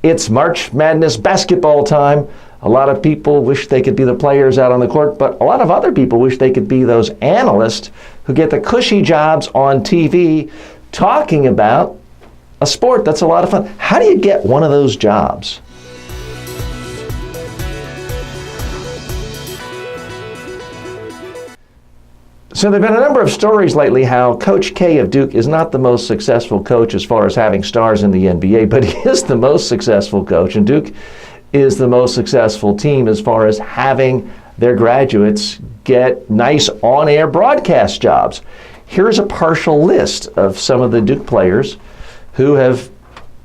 It's March Madness basketball time. A lot of people wish they could be the players out on the court, but a lot of other people wish they could be those analysts who get the cushy jobs on TV talking about a sport that's a lot of fun. How do you get one of those jobs? So there have been a number of stories lately how Coach K of Duke is not the most successful coach as far as having stars in the NBA, but he is the most successful coach, and Duke is the most successful team as far as having their graduates get nice on-air broadcast jobs. Here's a partial list of some of the Duke players who have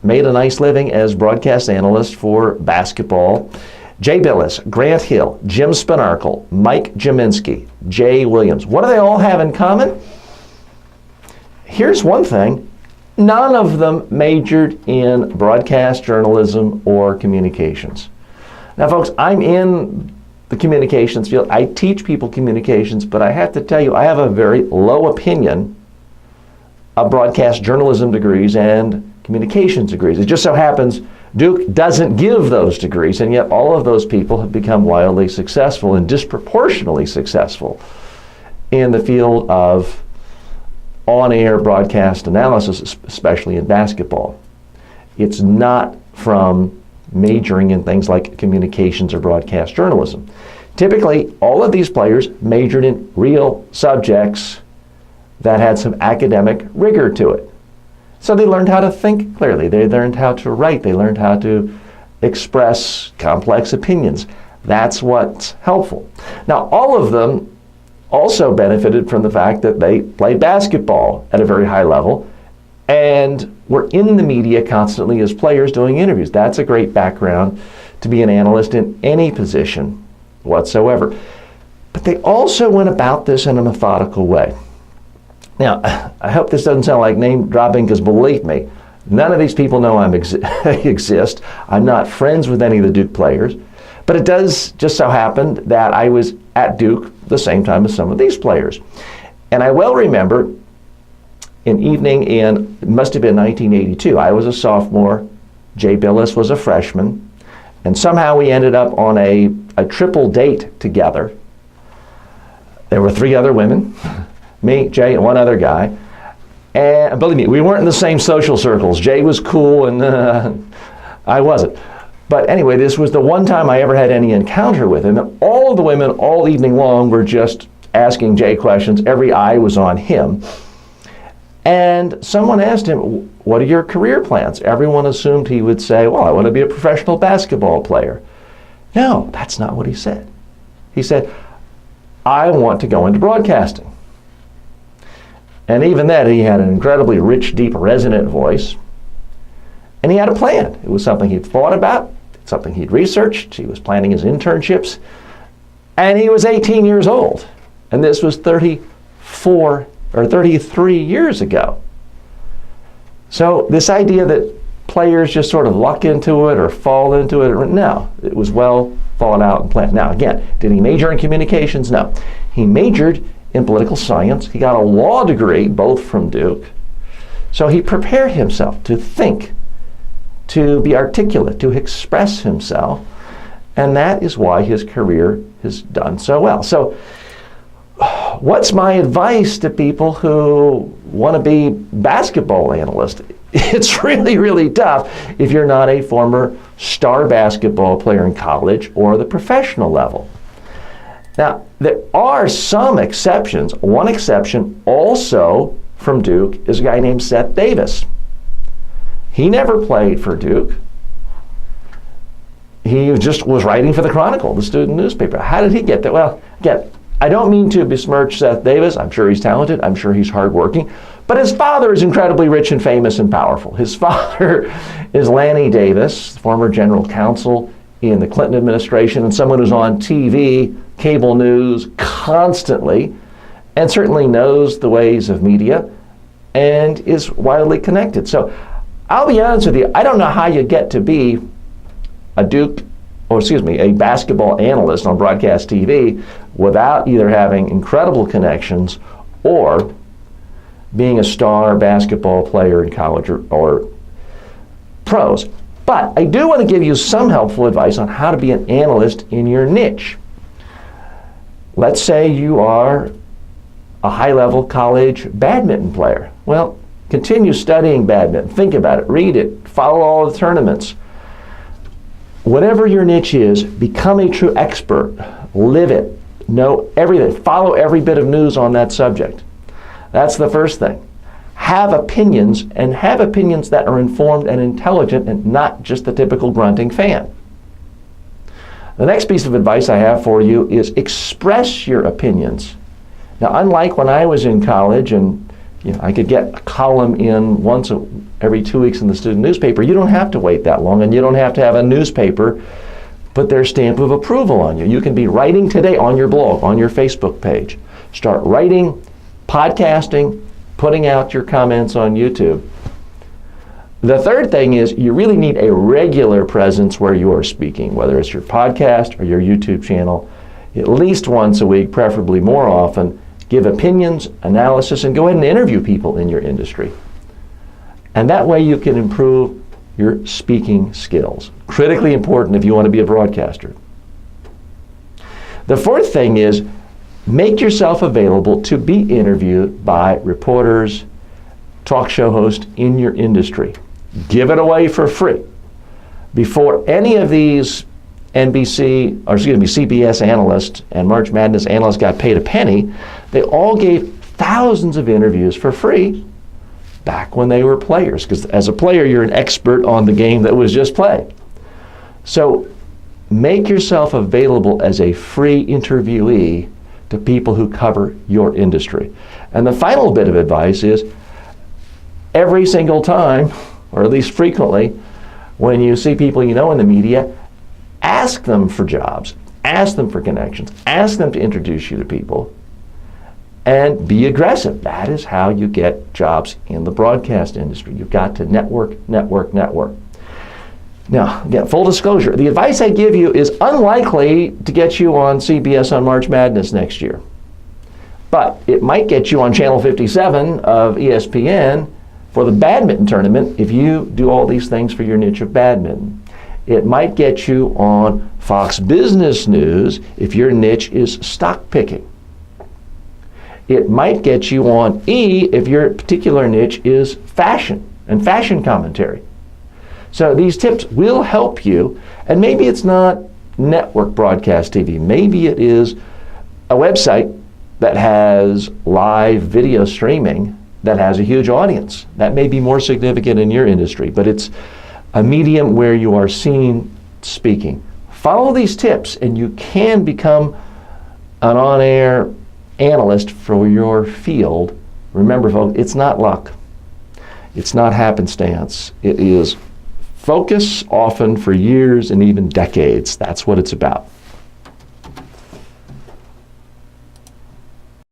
made a nice living as broadcast analysts for basketball. Jay Billis, Grant Hill, Jim Spinarkle, Mike Jaminski, Jay Williams. What do they all have in common? Here's one thing. None of them majored in broadcast journalism or communications. Now, folks, I'm in the communications field. I teach people communications, but I have to tell you, I have a very low opinion of broadcast journalism degrees and communications degrees. It just so happens Duke doesn't give those degrees, and yet all of those people have become wildly successful and disproportionately successful in the field of on-air broadcast analysis, especially in basketball. It's not from majoring in things like communications or broadcast journalism. Typically, all of these players majored in real subjects that had some academic rigor to it. So they learned how to think clearly. They learned how to write. They learned how to express complex opinions. That's what's helpful. Now, all of them also benefited from the fact that they played basketball at a very high level and were in the media constantly as players doing interviews. That's a great background to be an analyst in any position whatsoever. But they also went about this in a methodical way. Now, I hope this doesn't sound like name dropping, because believe me, none of these people know I exist. I'm not friends with any of the Duke players. But it does just so happen that I was at Duke the same time as some of these players. And I well remember an evening in, it must have been 1982. I was a sophomore. Jay Billis was a freshman. And somehow we ended up on a triple date together. There were 3 other women. Me, Jay, and one other guy. And believe me, we weren't in the same social circles. Jay was cool and I wasn't. But anyway, this was the one time I ever had any encounter with him. And all of the women all evening long were just asking Jay questions. Every eye was on him. And someone asked him, what are your career plans? Everyone assumed he would say, well, I want to be a professional basketball player. No, that's not what he said. He said, I want to go into broadcasting. And even then, he had an incredibly rich, deep, resonant voice. And he had a plan. It was something he'd thought about, something he'd researched. He was planning his internships. And he was 18 years old. And this was 34 or 33 years ago. So this idea that players just sort of luck into it or fall into it, no. It was well thought out and planned. Now, again, did he major in communications? No. He majored in political science. He got a law degree, both from Duke. So he prepared himself to think, to be articulate, to express himself. And that is why his career has done so well. So what's my advice to people who want to be basketball analysts? It's really, really tough if you're not a former star basketball player in college or the professional level. Now, there are some exceptions. One exception also from Duke is a guy named Seth Davis. He never played for Duke. He just was writing for the Chronicle, the student newspaper. How did he get there? Well, again, I don't mean to besmirch Seth Davis. I'm sure he's talented. I'm sure he's hardworking. But his father is incredibly rich and famous and powerful. His father is Lanny Davis, former general counsel in the Clinton administration, and someone who's on TV, cable news constantly, and certainly knows the ways of media and is widely connected. So I'll be honest with you, I don't know how you get to be a basketball analyst on broadcast TV without either having incredible connections or being a star basketball player in college or pros. But I do want to give you some helpful advice on how to be an analyst in your niche. Let's say you are a high-level college badminton player. Well, continue studying badminton. Think about it. Read it. Follow all the tournaments. Whatever your niche is, become a true expert. Live it. Know everything. Follow every bit of news on that subject. That's the first thing. Have opinions, and have opinions that are informed and intelligent and not just the typical grunting fan. The next piece of advice I have for you is express your opinions. Now, unlike when I was in college and I could get a column in every 2 weeks in the student newspaper, you don't have to wait that long, and you don't have to have a newspaper put their stamp of approval on you. You can be writing today on your blog, on your Facebook page. Start writing, podcasting, putting out your comments on YouTube. The third thing is you really need a regular presence where you are speaking, whether it's your podcast or your YouTube channel, at least once a week, preferably more often. Give opinions, analysis, and go ahead and interview people in your industry. And that way you can improve your speaking skills. Critically important if you want to be a broadcaster. The fourth thing is make yourself available to be interviewed by reporters, talk show hosts in your industry. Give it away for free. Before any of these CBS analysts and March Madness analysts got paid a penny, they all gave thousands of interviews for free back when they were players. Because as a player, you're an expert on the game that was just played. So make yourself available as a free interviewee to people who cover your industry. And the final bit of advice is every single time, or at least frequently, when you see people you know in the media, ask them for jobs, ask them for connections, ask them to introduce you to people, and be aggressive. That is how you get jobs in the broadcast industry. You've got to network, network, network. Now, again, full disclosure, the advice I give you is unlikely to get you on CBS on March Madness next year. But it might get you on Channel 57 of ESPN for the badminton tournament if you do all these things for your niche of badminton. It might get you on Fox Business News if your niche is stock picking. It might get you on E if your particular niche is fashion and fashion commentary. So these tips will help you, and maybe it's not network broadcast TV. Maybe it is a website that has live video streaming that has a huge audience. That may be more significant in your industry, but it's a medium where you are seen speaking. Follow these tips and you can become an on-air analyst for your field. Remember, folks, it's not luck. It's not happenstance. It is focus, often for years and even decades. That's what it's about.